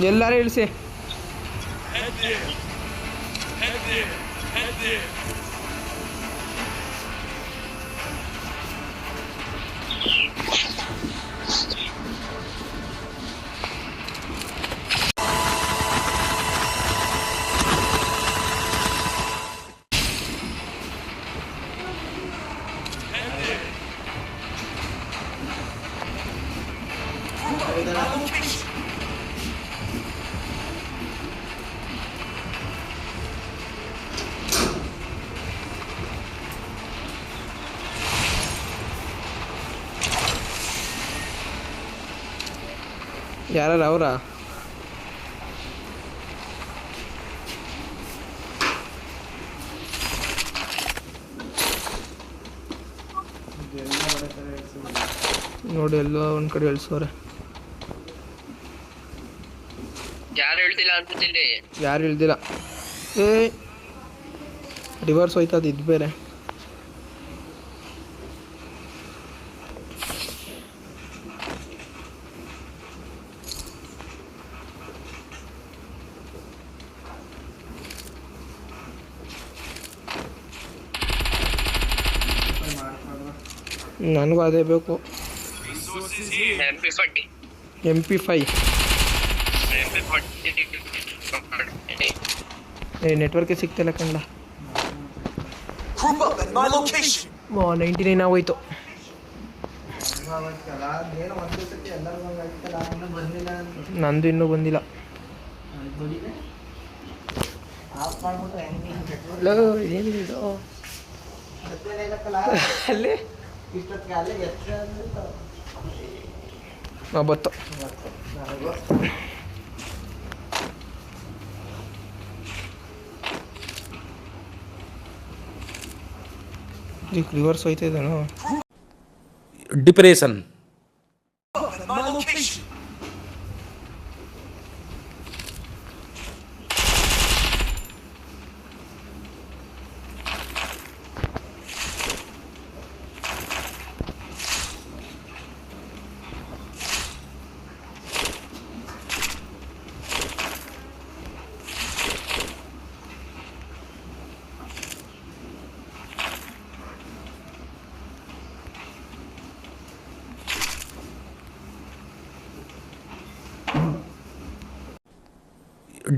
ಎಲ್ಲಾರು ಇಳಿಸಿ. ಯಾರು ಅವರ ನೋಡಿ ಎಲ್ಲೋ ಒಂದು ಕಡೆ ಇಳಿಸೋರೆ. ಯಾರು ಇಳ್ದಿಲ್ಲ. ಏ ರಿವರ್ಸ್ ಹೋಯ್ತದ. ಇದು ಬೇರೆ ನನಗೂ ಅದೇ ಬೇಕು. MP5 ನೆಟ್ವರ್ಕೇ ಸಿಗ್ತಿಲ್ಲ ಕಂಡ. 99 ಆಗೋಯ್ತು. ನಂದು ಇನ್ನೂ ಬಂದಿಲ್ಲ. ಏನಿದು ಅಲ್ಲಿ ಬತ್ತು. ರಿವರ್ಸ್ ಹೋಯ್ತಾ ಇದ್ದಾನು. ಡಿಪ್ರೆಷನ್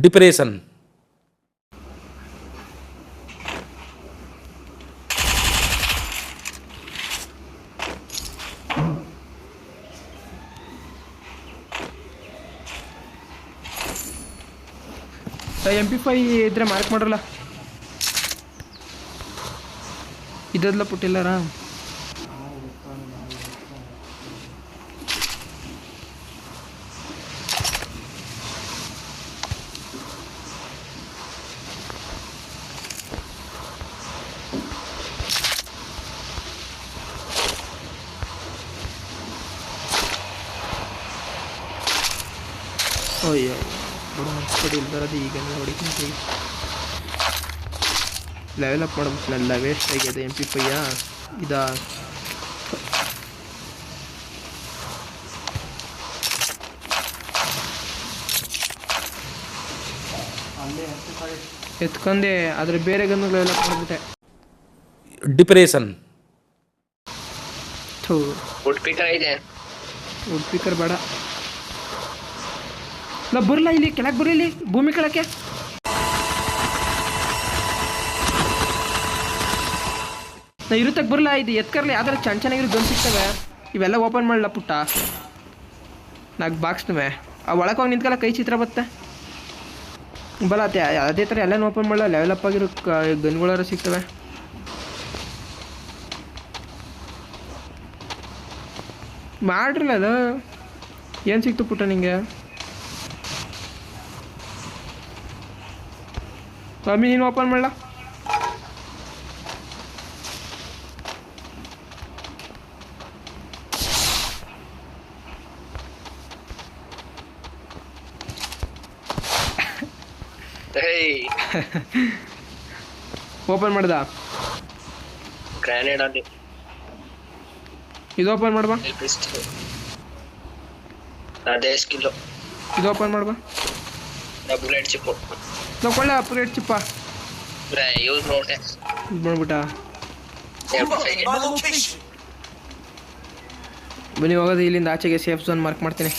ಡಿಪ್ರೆಷನ್ MP5 ಇದ್ರೆ ಮಾರ್ಕ್ ಮಾಡ್ರಲ್ಲ. ಇದೆಲ್ಲ ಪುಟ್ಟಿಲ್ಲಾರ. ಅಯ್ಯೋ ಬಡಿ ಇಲ್ದಾರದು. ಈಗ ಹೊಡಿತೀನಿ. ಲೆವೆಲ್ ಅಪ್ ಮಾಡ್ಬಿಟ್ನಲ್ಲ, ವೇಸ್ಟ್ ಆಗಿದೆ. MP5 ಇದಾ ಎತ್ಕೊಂಡೆ. ಆದರೆ ಬೇರೆ ಗನ್ನು ಲೆವೆಲ್ ಅಪ್ ಮಾಡಿಬಿಟ್ಟೆ. ಡಿಪ್ರೆಷನ್ ವುಡ್ ಪಿಕರ್ ಇದೆ. ವುಡ್ ಪಿಕರ್ ಬೇಡ. ನಾ ಬರಲ್ಲ ಇಲ್ಲಿ ಕೆಳಗೆ. ಬರಲಿ ಇಲ್ಲಿ ಭೂಮಿ ಕೆಳಕ್ಕೆ. ನಾ ಇರುತ್ತಕ್ಕೆ ಬರಲ್ಲ. ಇದು ಎತ್ಕರ್ಲಿ. ಯಾವ್ದಾರು ಚೆನ್ನಾಗಿರೋ ಗನ್ ಸಿಗ್ತವೆ. ಇವೆಲ್ಲ ಓಪನ್ ಮಾಡಲ್ಲ ಪುಟ್ಟ. 4 ಬಾಕ್ಸ್ನವೆ ಆ ಒಳಗೆ ಹೋಗಿ ನಿಂತ್ಕಲ್ಲ. ಕೈ ಚಿತ್ರ ಬತ್ತೆ ಬಲ್ಲ. ಅದೇ ಥರ ಎಲ್ಲನೂ ಓಪನ್ ಮಾಡಲ್ಲ. ಲೆವೆಲ್ ಅಪ್ ಆಗಿರೋ ಗನ್ಗಳಾರು ಸಿಗ್ತವೆ. ಮಾಡ್ರಲ್ಲ ಅದು. ಏನು ಸಿಕ್ತು ಪುಟ್ಟ ನಿಂಗೆ? ಸ್ವಾಮಿ ನೀನು ಓಪನ್ ಮಾಡಲ. ಓಪನ್ ಮಾಡ್ದ. ಗ್ರಾನೇಡ್ ಅಲ್ಲಿ ಇದು ಓಪನ್ ಮಾಡ್ಬಾ. ಅದೇ ಸ್ಕಿಲ್ ಇದು ಓಪನ್ ಮಾಡ್ಬಾ. ಬುಲೆಟ್ ಚಿಪ್ಪು ನಾವು ಕೊಳ್ಳೆ ಅಪ್ಗ್ರೇಡ್ ಚಿಪ್ಪ ಯೂಸ್ ನೋಡ್ದೆ ಇದು ಮಾಡ್ಬಿಟ್ಟ. ಬನ್ನಿ ಹೋಗೋದು ಇಲ್ಲಿಂದ ಆಚೆಗೆ ಸೇಫ್ ಝೋನ್ ಮಾರ್ಕ್ ಮಾಡ್ತೀನಿ.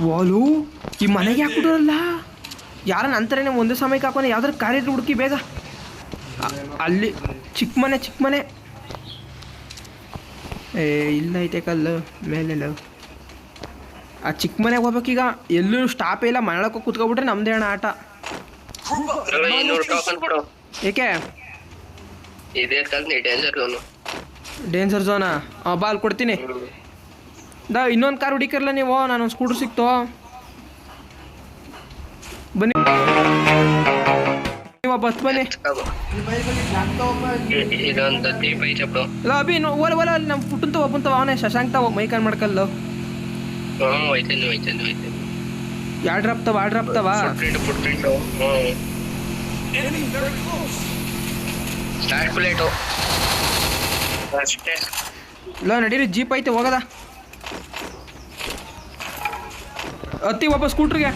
ವಾಲು ಈ ಮನೆಗೆ ಹಾಕ್ಬಿಡೋಲ್ಲ ಯಾರನ್ನ ಅಂತಾರೇನೆ ಒಂದೇ ಸಮಯಕ್ಕೆ ಹಾಕೋನೆ. ಯಾವ್ದಾರು ಕಾರಿಡ್ ಹುಡುಕಿ ಬೇಗ. ಅಲ್ಲಿ ಚಿಕ್ಕ ಮನೆ ಏ ಇಲ್ಲ ಐತೆ ಕಲ್ಲು ಮೇಲೆಲ್ಲ. ಆ ಚಿಕ್ಕ ಮನೆಗೆ ಹೋಗ್ಬೇಕೀಗ. ಎಲ್ಲೂ ಸ್ಟಾಪೇ ಇಲ್ಲ. ಮನೆಯೊಳಕ್ಕೆ ಕೂತ್ಕೊಬಿಟ್ರೆ ನಮ್ದೇ ಅಣ್ಣ ಆಟ. ಏಕೆ ಇದೇ danger zone. Danger zona? Ball ಕೊಡ್ತೀನಿ. ಇನ್ನೊಂದು ಕಾರ್ ಹುಡುಕಿರಲ್ಲ ನೀವು. ನಾನೊಂದು ಸ್ಕೂಟ್ರ್ ಸಿಕ್ತು. ಬನ್ನಿ ನೀವು ಬಸ್ ಬನ್ನಿ. ಇದೊಂದು ದೀಪ ಐತೆ ಬ್ರೋ. ಇಲ್ಲ ಅಭಿ ಓಲ ಅಲ್ಲಿ ನಮ್ಮ ಪುಟ್ಟಂತ ಒಬ್ಬಂತವ ಅವನೇ ಶಶಾಂಕ್ ತಾವ ಮೈಕನ್ ಮಾಡ್ಕಲ್ಲು. ಹೋಯ್ತೇನೆ ಎರಡು ಡ್ರಾಪ್ ತವ ಫುಟ್ಪ್ರಿಂಟ್ ಸ್ಟಾರ್ಟ್ ಬುಲೆಟು ಅಷ್ಟೇ. ಇಲ್ಲ ನಡೀರಿ ಜೀಪ್ ಐತೆ ಹೋಗದ. ಹತ್ತಿ ವಾಪಸ್ ಸ್ಕೂಟ್ರಿಗೆ.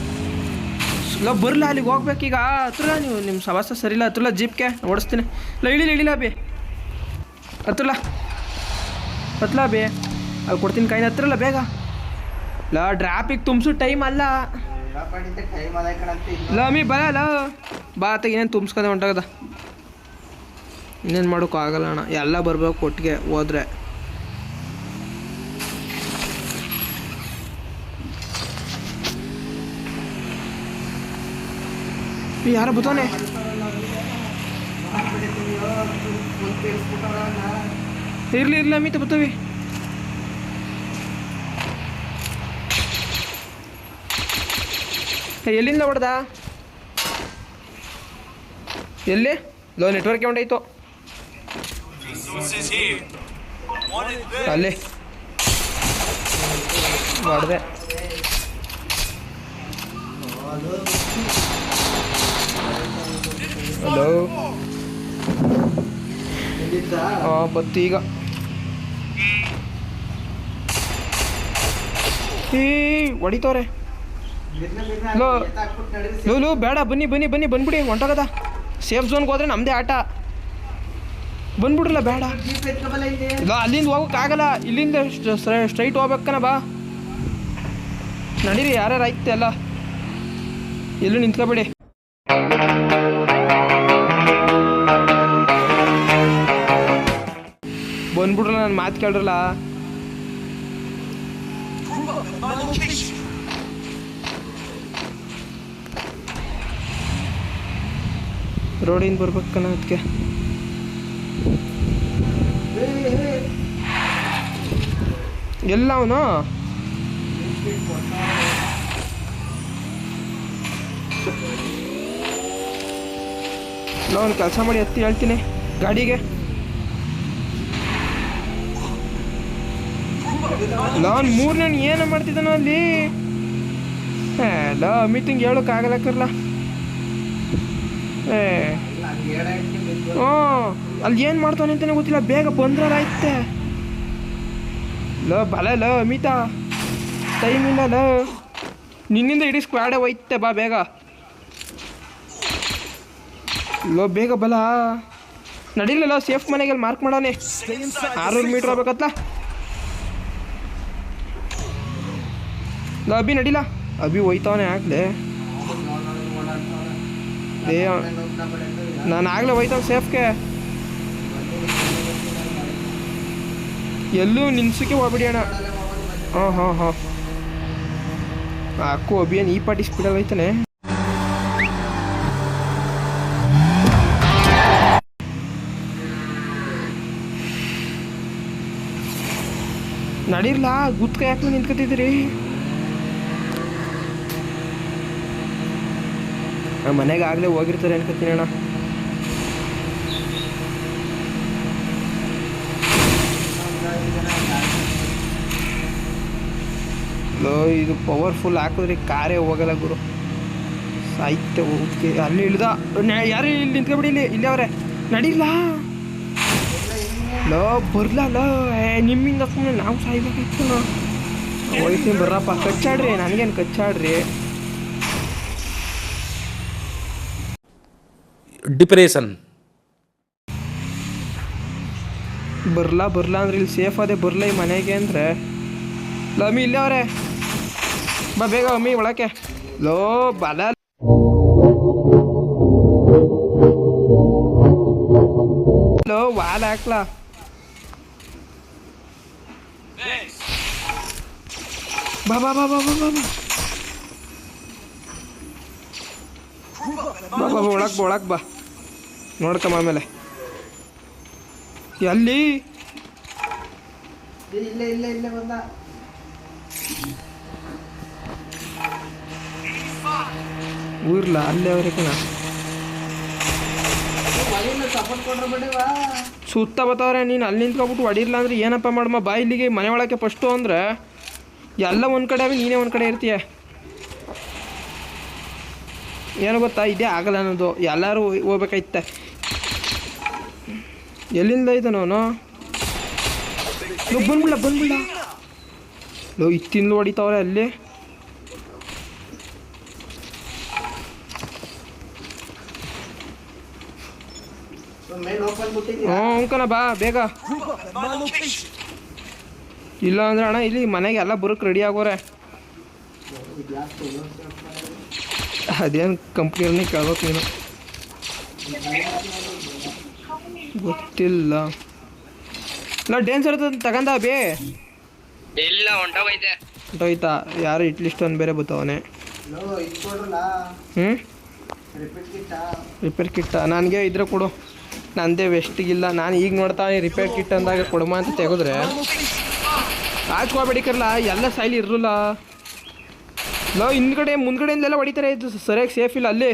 ಇಲ್ಲ ಬರಲ್ಲ ಅಲ್ಲಿಗೆ ಹೋಗ್ಬೇಕೀಗ. ಹತ್ರಲ್ಲ ನೀವು ನಿಮ್ಮ ಸವಾಸ ಸರಿಯಿಲ್ಲ. ಹತ್ರಲ್ಲ ಜೀಪ್ಗೆ ಓಡಿಸ್ತೀನಿ. ಇಲ್ಲ ಇಳಿಲ್ಲ ಬಿ ಹತ್ರಲ್ಲ ಬಿ ಅಲ್ಲಿ ಕೊಡ್ತೀನಿ ಕೈನ. ಹತ್ರಲ್ಲ ಬೇಗ. ಇಲ್ಲ ಟ್ರಾಫಿಕ್ ತುಂಬಿಸು ಟೈಮ್ ಅಲ್ಲ. ಇಲ್ಲ ಮೀ ಬರಲ್ಲ ಬಾ ಆತಾಗ ಇನ್ನೇನು ತುಂಬಿಸ್ಕೊಂಡೆ ಹೊಂಟಾಗದ. ಇನ್ನೇನು ಮಾಡೋಕ್ಕೂ ಆಗಲ್ಲ ಅಣ್ಣ. ಎಲ್ಲ ಬರ್ಬೇಕು ಒಟ್ಟಿಗೆ ಹೋದ್ರೆ. ಯಾರ ಬತ್ತಾನೆ? ಇರ್ಲಿ ಅಮಿತ ಬತ್ತವಿ. ಎಲ್ಲಿಂದ ಹೊಡೆದ? ಎಲ್ಲಿ ಲೋ ನೆಟ್ವರ್ಕ್ ಹೊಂಟಾಯ್ತು ಅಲ್ಲಿ ಹೊಡೆದೆ. ಹಲೋ ಬತ್ತು ಈಗ. ಹೊಡಿತವ್ರೆ. ಲೋ ಬೇಡ ಬನ್ನಿ ಬಂದ್ಬಿಡಿ. ಹೊಂಟೋಗದ ಸೇಫ್ ಝೋನ್ಗೆ ಹೋದ್ರೆ ನಮ್ಮದೇ ಆಟ. ಬಂದ್ಬಿಡ್ರಲ್ಲ ಬೇಡ. ಇಲ್ಲ ಅಲ್ಲಿಂದ ಹೋಗೋಕ್ಕಾಗಲ್ಲ. ಇಲ್ಲಿಂದ ಸ್ಟ್ರೈಟ್ ಹೋಗ್ಬೇಕನ. ಬಾ ನಡೀರಿ. ಯಾರ್ಯಾರು ಆಯ್ತೆ ಅಲ್ಲ ಎಲ್ಲೂ ನಿಂತ್ಕೊಬೇಡಿ. ಬಂದ್ಬಿಡ್ರಲ್ಲ ನಾನು ಮಾತು ಕೇಳ್ರಲ್ಲ. ರೋಡಿಂದ ಬರ್ಬೇಕಲ್ಲ ಅದಕ್ಕೆ. ಎಲ್ಲ ಅವನು ಒಂದು ಕೆಲಸ ಮಾಡಿ ಹತ್ತಿ ಹೇಳ್ತೀನಿ ಗಾಡಿಗೆ. ನಾನು ಮೂರನೇ ಏನು ಮಾಡ್ತಿದ್ದಾನೋ ಅಲ್ಲಿ. ಲೋ ಅಮಿತಂಗೆ ಹೇಳೋಕ್ಕಾಗಲ್ಲಕ್ಕರ್ಲ. ಅಲ್ಲಿ ಏನು ಮಾಡ್ತಾನೆ ಅಂತಾನೆ ಗೊತ್ತಿಲ್ಲ. ಬೇಗ ಬಂದ್ರೆ ಆಯ್ತೆ. ಲೋ ಬಲ ಅಮಿತ ಟೈಮ್ ಇಲ್ಲ. ನಿನ್ನಿಂದ ಇಡೀ ಸ್ಕ್ವಾಡೇ ಹೋಯ್ತೆ. ಬಾ ಬೇಗ. ಲೋ ಬೇಗ ಬಲ ನಡೀಲಿಲ್ಲ. ಸೇಫ್ ಮನೆಗೆ ಮಾರ್ಕ್ ಮಾಡೋನೆ. 600 ಮೀಟ್ರ್ ಹೋಗ್ಬೇಕತ್ಲ. ಅಭಿ ನಡಿಲ್ಲ. ಅಭಿ ಹೋಯ್ತವನೆ ಆಗ್ಲೆ. ನಾನು ಆಗ್ಲೇ ಹೋಯ್ತಾವ ಸೇಫ್ಗೆ. ಎಲ್ಲೂ ನಿನ್ಸಕ್ಕೆ ಹೋಗ್ಬಿಡಿ ಅಣ್ಣ. ಹಾಂ ಅಕ್ಕು ಅಭಿಯನ್ ಈ ಪಾರ್ಟಿ ಸ್ಪೀಡಲ್ಲಿ ಹೋಯ್ತಾನೆ. ನಡೀರ್ಲಾ ಗುತ್ಕ ಯಾಕೆ ನಿಂತ್ಕೊತಿದ್ದೀರಿ? ಮನೆಗೆ ಆಗಲೇ ಹೋಗಿರ್ತಾರೆ ಅನ್ಕೋತೀನಿ ಅಣ್ಣ. ಇದು ಪವರ್ಫುಲ್ ಹಾಕಿದ್ರೆ ಕಾರೇ ಹೋಗಲ್ಲ ಗುರು. ಸಾಹಿತ್ಯ ಓಕೆ. ಅಲ್ಲಿ ಇಳ್ದ ಯಾರು ಇಲ್ಲಿ ನಿಂತ್ಕೊಬಿಡಿ. ಇಲ್ಲಿ ಅವ್ರೆ ನಡೀಲ್ಲ. ಲೋ ಬರ್ಲಲ್ಲ. ನಿಮ್ಮಿಂದ ಸುಮ್ಮನೆ ನಾವು ಸಾಯ್ಬೇಕಾಯ್ತು. ಹೋಯ್ತೀನಿ ಬರ್ರಪ್ಪ, ಕಚ್ಚಾಡ್ರಿ, ನನಗೇನು ಕಚ್ಚಾಡ್ರಿ. ಡಿಪ್ರೆಷನ್. ಬರ್ಲಾ ಅಂದ್ರೆ ಇಲ್ಲಿ ಸೇಫ್ ಅದೇ, ಬರ್ಲ ಈ ಮನೆಗೆ ಅಂದರೆ. ಲಮ್ಮಿ ಇಲ್ಲೇ ಅವ್ರೆ, ಬಾ ಬೇಗ ಅಮ್ಮಿ ಒಳಕ್ಕೆ. ಲೋ ಬಲ ಲೋ ವಾಲ್ ಹಾಕ್ಲಾ. ಬಾ ಬಾ ಬಾ ಬಾ ಬಾ ಬಾ ಬಾ ಬಾ ಒಳಗೆ ಬಾ, ನೋಡ್ಕಮ್ಮ ಆಮೇಲೆ. ಎಲ್ಲಿ ಇಲ್ಲೇ ಬಂದ. ಊರ್ಲ ಅಲ್ಲೇ ಅವ್ರೆ ಕಣ, ಸುತ್ತ ಬತ್ತವ್ರೆ. ನೀನು ಅಲ್ಲಿ ನಿಂತ್ಕೊಬಿಟ್ಟು ಹೊಡಿರ್ಲ ಅಂದ್ರೆ ಏನಪ್ಪ ಮಾಡಮ್ಮ. ಬಾ ಇಲ್ಲಿಗೆ ಮನೆ ಒಳಕ್ಕೆ ಫಸ್ಟು ಅಂದರೆ ಎಲ್ಲ ಒಂದು ಕಡೆ ಆಗಿ ನೀನೇ ಒಂದು ಕಡೆ ಇರ್ತೀಯ. ಏನು ಗೊತ್ತಾ, ಇದೇ ಆಗಲ್ಲ ಅನ್ನೋದು. ಎಲ್ಲರೂ ಹೋಗ್ಬೇಕಾಯ್ತ. ಎಲ್ಲಿಂದ ಇದ್ದಾನವನು? ಬಂದ್ಬಿಡ ಲೋ, ಇತ್ತಿಂದ ಹೊಡಿತಾವ್ರೆ ಅಲ್ಲಿ. ಅಂಕನ ಬಾ ಬೇಗ. ಇಲ್ಲ ಅಂದ್ರೆ ಅಣ್ಣ ಇಲ್ಲಿ ಮನೆಗೆ ಎಲ್ಲ ಬರೋಕ್ಕೆ ರೆಡಿ ಆಗೋರೆ. ಅದೇನು ಕಂಪ್ನಿಯವ್ರನ್ನೇ ಕೇಳ್ಬೇಕು ನೀನು, ಗೊತ್ತಿಲ್ಲ. ಇಲ್ಲ ಡ್ಯಾನ್ಸ್ ಇರ್ತದೆ ತಗಂದ ಬೇ. ಇಲ್ಲ ಹೊಂಟೋಯ್ತಾ? ಯಾರು ಇಡ್ಲಿ ಸ್ಟೋನ್ ಬೇರೆ ಬತ್ತವನೆ. ರಿಪೇರ್ ಕಿಟ್ಟ ನನಗೆ ಇದ್ರೆ ಕೊಡು, ನಂದೇ ವೆಸ್ಟಿಗಿಲ್ಲ. ನಾನು ಈಗ ನೋಡ್ತಾ ರಿಪೇರ್ ಕಿಟ್ ಅಂದಾಗ ಕೊಡಮ ಅಂತ ತೆಗೆದ್ರೆ ಹಾಚ್ಕೋಬೇಡಿಕರ್ಲ, ಎಲ್ಲ ಸೈಲಿ ಇರಲ್ಲ. ಲೋ ಹಿಂದ್ಗಡೆ ಮುಂದ್ಗಡೆಯಿಂದೆಲ್ಲ ಹೊಡಿತಾರೆ, ಇದು ಸರಿಯಾಗಿ ಸೇಫ್ ಇಲ್ಲ ಅಲ್ಲಿ.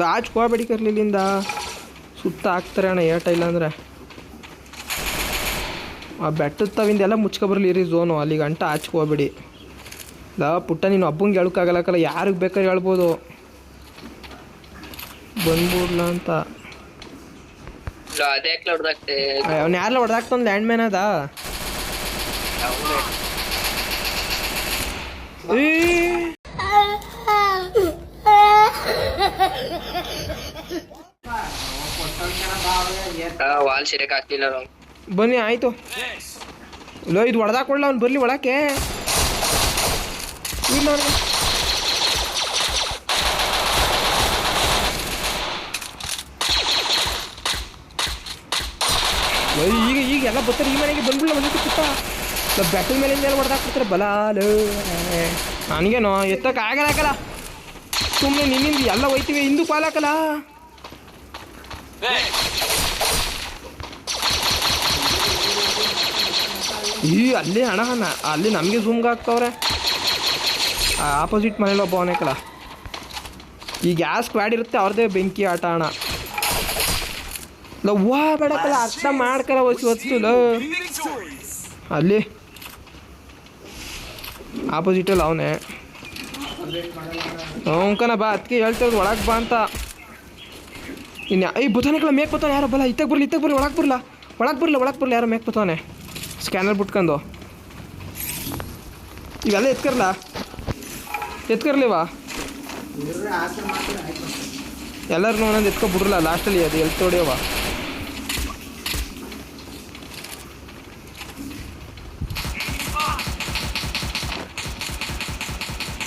ಹಾಚ್ಕೋಬೇಡಿ ಕರ್ಲಿಲ್ಲಿಂದ, ಸುತ್ತ ಹಾಕ್ತಾರೆ ಅಣ್ಣ ಏಟ. ಇಲ್ಲ ಅಂದರೆ ಆ ಬೆಟ್ಟದ ತವಿಂದೆಲ್ಲ ಮುಚ್ಕೊಬರ್ಲಿ ಇರಿ ಝೋನು, ಅಲ್ಲಿಗೆ ಗಂಟ ಹಾಚ್ಕೋಬೇಡಿ. ಲಾ ಪುಟ್ಟ, ನೀನು ಹಬ್ಬಂಗೆ ಹೇಳೋಕ್ಕಾಗಲ್ಲಕ್ಕಲ್ಲ, ಯಾರಿಗೆ ಬೇಕಾದ್ರೆ ಹೇಳ್ಬೋದು ಬಂದ್ಬಿಡ್ಲ ಅಂತ. ಅವ್ನು ಯಾರೆಲ್ಲ ಹೊಡೆದಾಕ್ತಾನೆ, ಲ್ಯಾಂಡ್ ಮ್ಯಾನ್ ಅದ. ವಾಲ್ ಸಿರಕ್ ಹಾಕ್ಲಿಲ್ಲ. ಬನ್ನಿ ಆಯಿತು. ಲೋ ಇದು ಹೊಡೆದಾಕೊಳ್ಳ, ಅವ್ನು ಬರಲಿ ಒಳಕ್ಕೆ. ಇಲ್ಲ ಈಗ ಎಲ್ಲ ಬರ್ತಾರೆ ಈ ಮನೆಗೆ. ಬಂದ್ಬಿಡಲ್ಲ ಒಂದಕ್ಕೆ ಪುಟ್ಟ, ಬೆಟ್ಟದ ಮೇಲಿಂದ ಎಲ್ಲ ಹೊಡೆದಾಕ್ಬಿಡ್ತಾರೆ ಬಲ. ನನಗೇನೋ ಎತ್ತಕ್ಕೆ ಆಗಲ್ಲ, ಸುಮ್ಮನೆ ನಿನ್ನಿಂದ ಎಲ್ಲ ಹೋಯ್ತೀವಿ, ಹಿಂದೂ ಪಾಲಾಕಲ್ಲ. ಅಲ್ಲಿ ಹಣ ಅಲ್ಲಿ ನಮಗೆ ಝೂಮ್ಗೆ ಹಾಕ್ತವ್ರೆ. ಆಪೋಸಿಟ್ ಮನೇಲಿ ಒಬ್ಬ ಅವನೇಕಲ್ಲ. ಈ ಗ್ಯಾಸ್ ಕ್ವಾಡ್ ಇರುತ್ತೆ, ಅವ್ರದ್ದೇ ಬೆಂಕಿ ಆಟ ಅಣ್ಣ. ಲವ್ವಾ ಬೇಡಕ್ಕಲ್ಲ, ಅರ್ಥ ಮಾಡ್ಕಲ್ಲ ಹೊತ್ತು ಅಲ್ಲಿ ಆಪೋಸಿಟಲ್ಲಿ ಅವನೇ. ಅವಕನ ಬಾ, ಅದಕ್ಕೆ ಹೇಳ್ತಿರೋದು ಒಳಗೆ ಬಾ ಅಂತ. ಇನ್ನು ಬತಾನೆಕಲ್ಲ, ಮೇಕ್ ಬತ್ತಾನೆ ಯಾರೋ. ಬಲ್ಲ ಇತ್ತಕ್ಕೆ ಬರಲಿ ಒಳಗೆ ಬರಲಿ ಯಾರೋ ಮೇಕ್ ಬತ್ತಾನೆ. ಸ್ಕ್ಯಾನರ್ ಬಿಟ್ಕೊಂಡು ಇವೆಲ್ಲ ಎತ್ಕರ್ಲಿವಾ ಎಲ್ಲರೂ ಒಂದೊಂದು ಎತ್ಕೊಬಿಡ್ರಲ್ಲ ಲಾಸ್ಟಲ್ಲಿ. ಅದು ಎಲ್ಲಿ ತೊಡಿಯವ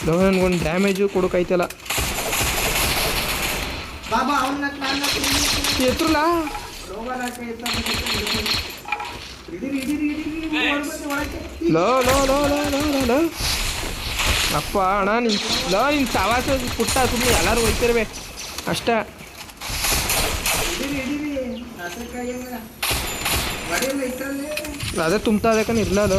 ನನಗೊಂದು ಡ್ಯಾಮೇಜು ಕೊಡೋಕೈತಲ್ಲ. ಎತ್ರಲ್ಲ ಲೋ ಅಪ್ಪ ಅಣ್ಣ, ನಿನ್ನ ಸವಾಸ ಪುಟ್ಟ, ಸುಮ್ಮನೆ ಎಲ್ಲರೂ ಹೋಯ್ತಿರ್ಬೇಕು ಅಷ್ಟೇ. ಅದೇ ತುಂಬ್ತಾ ಅದಕ್ಕನ ಇರ್ಲಲ್ಲ.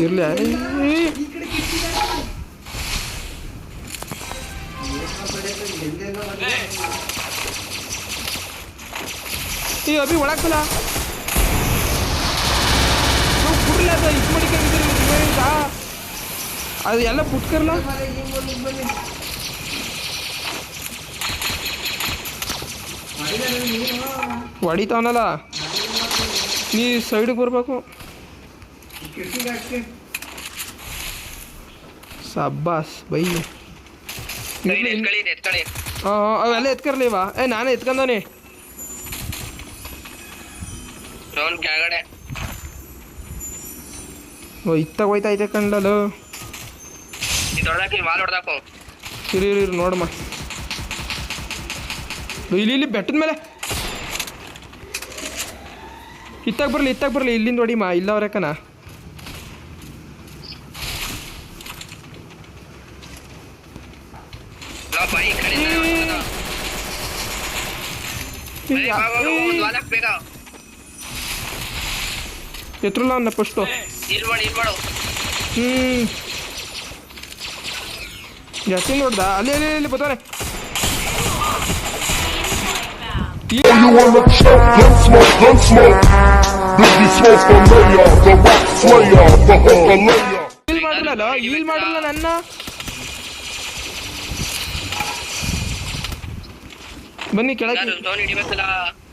ಇರ್ಲಿ ಈ ಅಭಿ ಒಳಕ್ಕಲ್ಲ ಕುರ್ಲ ಅದು ಇದು ಮಾಡಿಕೊಂಡಿದ್ದೀರಿ ಅದು ಎಲ್ಲ ಪುಟ್ಕರ್ಲ ಹೊಡಿತಾವನಲ್ಲ ನೀ ಸೈಡಿಗೆ ಬರ್ಬೇಕು ಸಬ್ಬಾಸ್ ಬೈ ಹಾಂ ಅವೆಲ್ಲ ಎತ್ಕರ್ಲಿವಾ ನಾನೇ ಎತ್ಕೊಂಡವನಿ ಕೆಳಗಡೆ ಓ ಇತ್ತಾಗ ಹೋಯ್ತೈತೆ ಕಂಡಲ್ಲ ವಾಲ್ ಹೊಡ್ದಾಕು ಇರಿ ನೋಡಮ್ಮ ಇಲ್ಲಿ ಬೆಟ್ಟದ ಮೇಲೆ ಇತ್ತಾಗ ಬರಲಿ ಇಲ್ಲಿಂದ ಹೊಡಿಮ್ಮ ಇಲ್ಲ ಅವ್ರೇಕನ ಎತ್ರಲ್ಲ ಅವನ್ನ ಫಸ್ಟು ಜಾಸ್ತಿ ನೋಡ್ದ ಅಲ್ಲಿ ಬರ್ತಾನೆ You wanna choke, gun smoke. Biggie smoke the layer, the rock slayer, the hooker layer. ಈಲ್ ಮಾಡಲ್ಲ ನನ್ನ ಬನ್ನಿ ಕೆಳಗೆ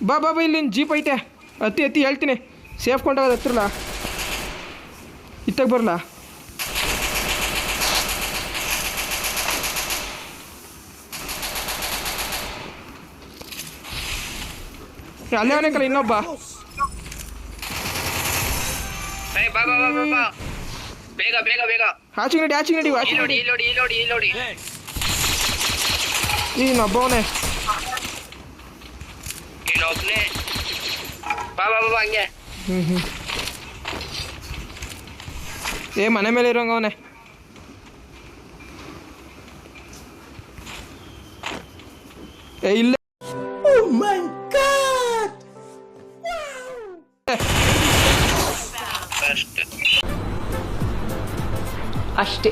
ಬಾ ಇಲ್ಲಿ ಜೀಪ್ ಐತೆ ಹತ್ತಿ ಹೇಳ್ತೀನಿ ಸೇಫ್ ಕೊಂಡೋಗೋದು ಹತ್ರಲ್ಲ ಇತ್ತಾಗ ಬರಲ್ಲ ಅಲ್ಲೇ ಅವನೇಕಲ್ಲ ಇನ್ನೊಬ್ಬ ಆಚಿಂಗ್ ನಡಿ ಇನ್ನೊಬ್ಬವನೇ ಏ ಮನೆ ಮೇಲೆ ಇರೋಂಗ ಅವನೇ ಏ ಇಲ್ಲ ಅಷ್ಟೇ.